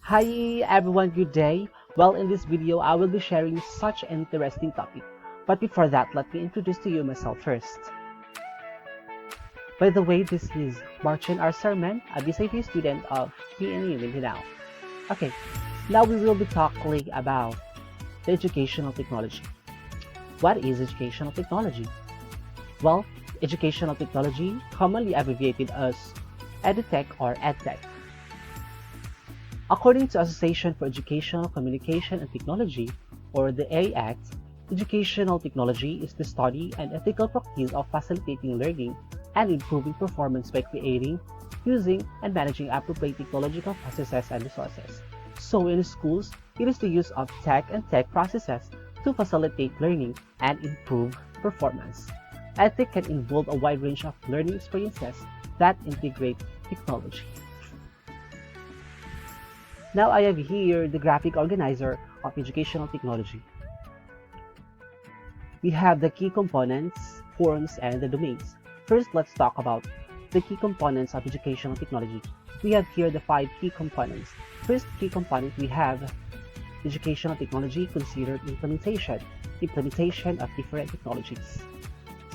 Hi everyone, good day. Well, in this video, I will be sharing such an interesting topic. But before that, let me introduce to you myself first. By the way, this is Martin R. Sermon, a BCT student of PNE Mindanao. Okay, now we will be talking about the educational technology. What is educational technology? Well, educational technology, commonly abbreviated as EdTech or EdTech. According to Association for Educational Communication and Technology, or the AACT, educational technology is the study and ethical practice of facilitating learning and improving performance by creating, using, and managing appropriate technological processes and resources. So in schools, it is the use of tech and tech processes to facilitate learning and improve performance. EdTech can involve a wide range of learning experiences that integrate technology. Now I have here the graphic organizer of educational technology. We have the key components, forms, and the domains. First, let's talk about the key components of educational technology. We have here the 5 key components. First key component, we have educational technology considered implementation of different technologies.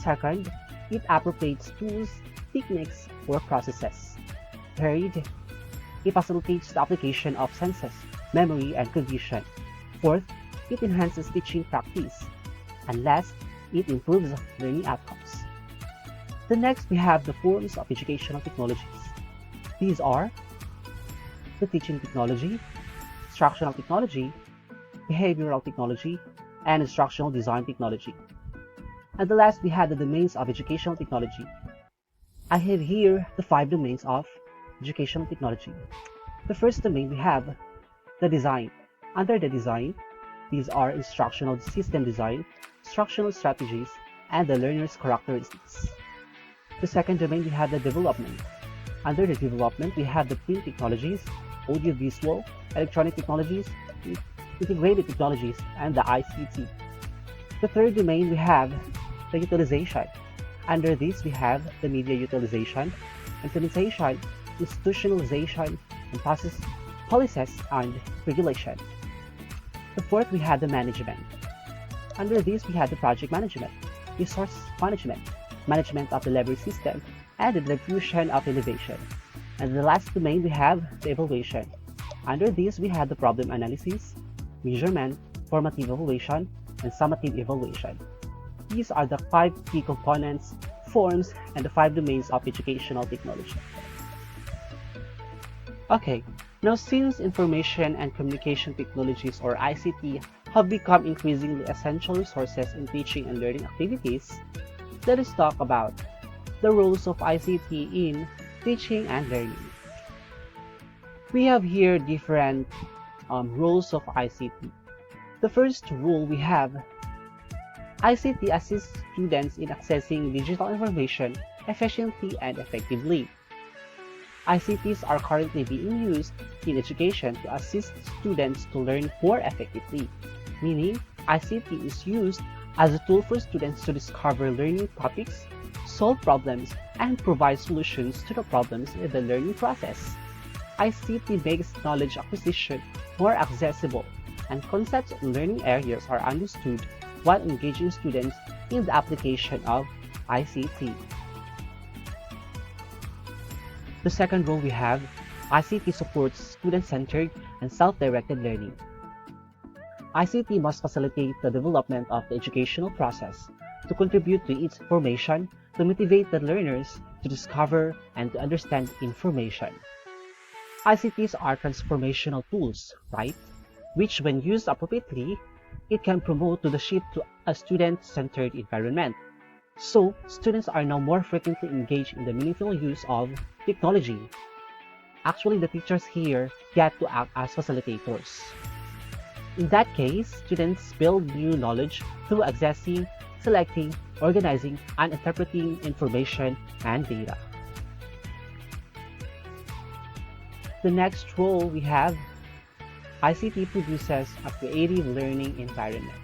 Second, it appropriates tools, techniques, or processes. Third, it facilitates the application of senses, memory, and cognition. Fourth, it enhances teaching practice. And last, it improves learning outcomes. The next, we have the forms of educational technologies. These are the teaching technology, instructional technology, behavioral technology, and instructional design technology. And the last, we have the domains of educational technology. I have here the 5 domains of educational technology. The first domain, we have the design. Under the design, these are instructional system design, instructional strategies, and the learner's characteristics. The second domain, we have the development. Under the development, we have the print technologies, audiovisual, electronic technologies, integrated technologies, and the ICT. The third domain, we have the utilization. Under this, we have the media utilization, implementation, institutionalization, and policies and regulation. The fourth, we have the management. Under this, we have the project management, resource management, management of the library system, and the diffusion of innovation. And the last domain, we have the evaluation. Under this, we have the problem analysis, measurement, formative evaluation, and summative evaluation. These are the 5 key components, forms, and the 5 domains of educational technology. Okay, now since information and communication technologies or ICT have become increasingly essential resources in teaching and learning activities, let us talk about the roles of ICT in teaching and learning. We have here different roles of ICT. The first role, we have ICT assists students in accessing digital information efficiently and effectively. ICTs are currently being used in education to assist students to learn more effectively, meaning ICT is used as a tool for students to discover learning topics, solve problems, and provide solutions to the problems in the learning process. ICT makes knowledge acquisition more accessible, and concepts and learning areas are understood while engaging students in the application of ICT. The second role, we have ICT supports student-centered and self-directed learning. ICT must facilitate the development of the educational process to contribute to its formation, to motivate the learners to discover and to understand information. ICTs are transformational tools, right? Which, when used appropriately, it can promote to the shift to a student-centered environment. So, students are now more frequently engaged in the meaningful use of technology. Actually, the teachers here get to act as facilitators. In that case, students build new knowledge through accessing, selecting, organizing, and interpreting information and data. The next role, we have ICT produces a creative learning environment.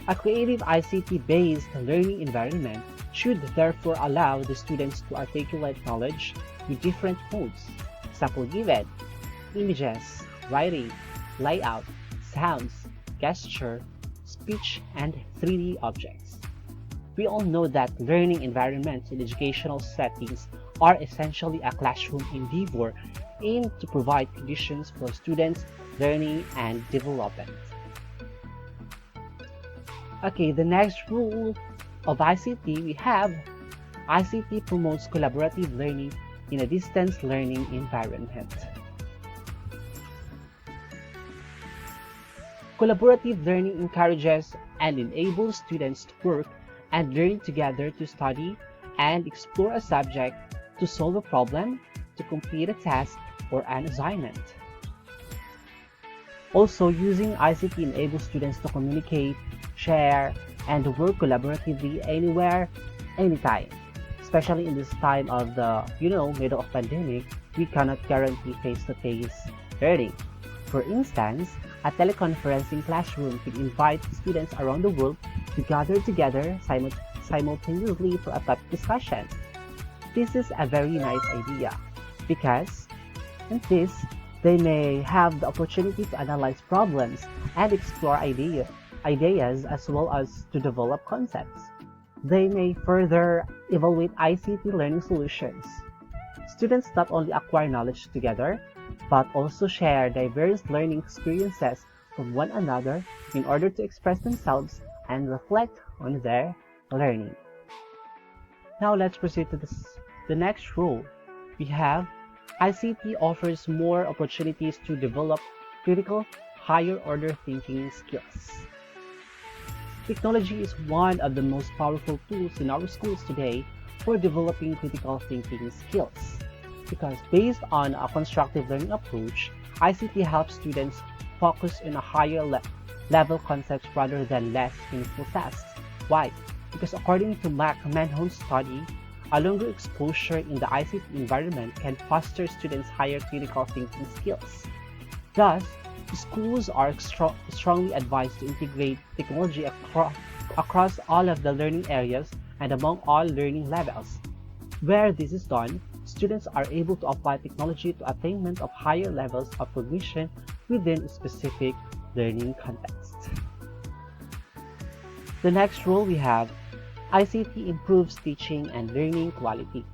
A creative ICT-based learning environment should therefore allow the students to articulate knowledge with different modes. Example given, images, writing, layout, sounds, gesture, speech, and 3D objects. We all know that learning environments in educational settings are essentially a classroom endeavor aimed to provide conditions for students' learning and development. Okay, the next rule of ICT we have ICT promotes collaborative learning in a distance learning environment. Collaborative learning encourages and enables students to work and learn together to study and explore a subject, to solve a problem, to complete a task, or an assignment. Also, using ICT enables students to communicate, share, and work collaboratively anywhere, anytime. Especially in this time of the, middle of pandemic, we cannot guarantee face-to-face learning. For instance, a teleconferencing classroom could invite students around the world to gather together simultaneously for a topic discussion. This is a very nice idea because in this, they may have the opportunity to analyze problems and explore ideas as well as to develop concepts. They may further evaluate ICT learning solutions. Students not only acquire knowledge together, but also share diverse learning experiences from one another in order to express themselves and reflect on their learning. Now let's proceed to the next rule. We have ICT offers more opportunities to develop critical, higher order thinking skills. Technology is one of the most powerful tools in our schools today for developing critical thinking skills. Because based on a constructive learning approach, ICT helps students focus on a higher level concepts rather than less meaningful tasks. Why? Because according to Manhone's study, a longer exposure in the ICT environment can foster students' higher critical thinking skills. Thus, schools are strongly advised to integrate technology across all of the learning areas and among all learning levels. Where this is done, students are able to apply technology to attainment of higher levels of cognition within a specific learning context. The next rule we have, ICT improves teaching and learning quality.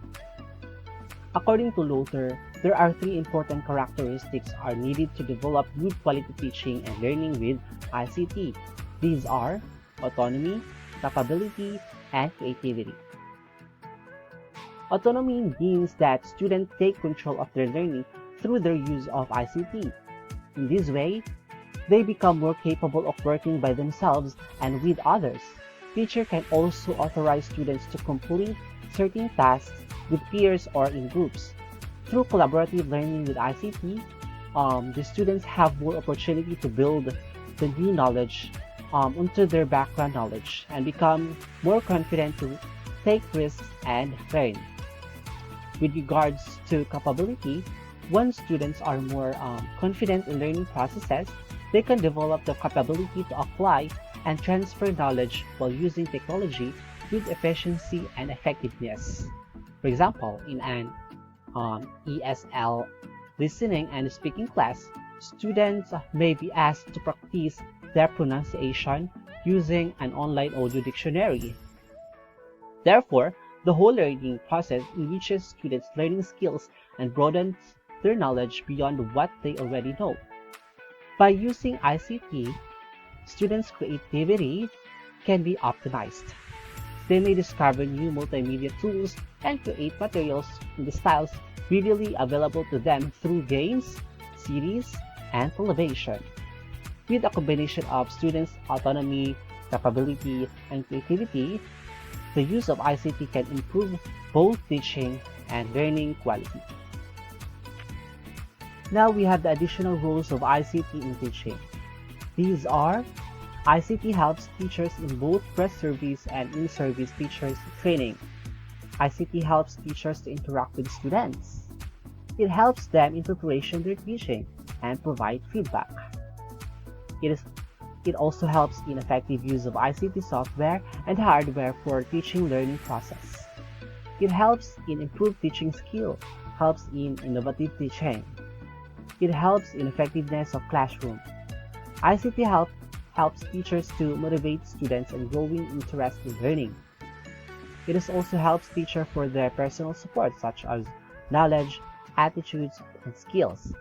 According to Lothar, there are three important characteristics are needed to develop good quality teaching and learning with ICT. These are autonomy, capability, and creativity. Autonomy means that students take control of their learning through their use of ICT. In this way, they become more capable of working by themselves and with others. Teacher can also authorize students to complete certain tasks with peers or in groups. Through collaborative learning with ICT, the students have more opportunity to build the new knowledge onto their background knowledge and become more confident to take risks and learn. With regards to capability, when students are more confident in learning processes, they can develop the capability to apply and transfer knowledge while using technology with efficiency and effectiveness. For example, in an ESL listening and speaking class, students may be asked to practice their pronunciation using an online audio dictionary. Therefore, the whole learning process enriches students' learning skills and broadens their knowledge beyond what they already know. By using ICT, students' creativity can be optimized. They may discover new multimedia tools and create materials in the styles readily available to them through games, series, and television. With a combination of students' autonomy, capability, and creativity, the use of ICT can improve both teaching and learning quality. Now we have the additional roles of ICT in teaching. These are ICT helps teachers in both pre-service and in-service teachers training. ICT helps teachers to interact with students. It helps them in preparation of their teaching and provide feedback. It also helps in effective use of ICT software and hardware for teaching learning process. It helps in improved teaching skill, helps in innovative teaching. It helps in effectiveness of classroom. ICT helps teachers to motivate students and growing interest in learning. It is also helps teachers for their personal support such as knowledge, attitudes, and skills.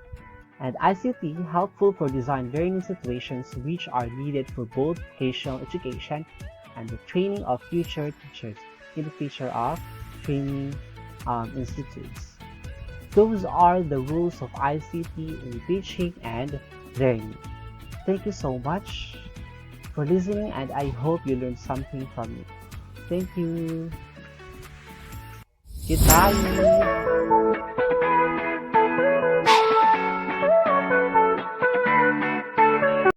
And ICT helpful for design learning situations which are needed for both vocational education and the training of future teachers in the future of training institutes. Those are the rules of ICT in teaching and learning. Thank you so much for listening, and I hope you learned something from it. Thank you. Goodbye.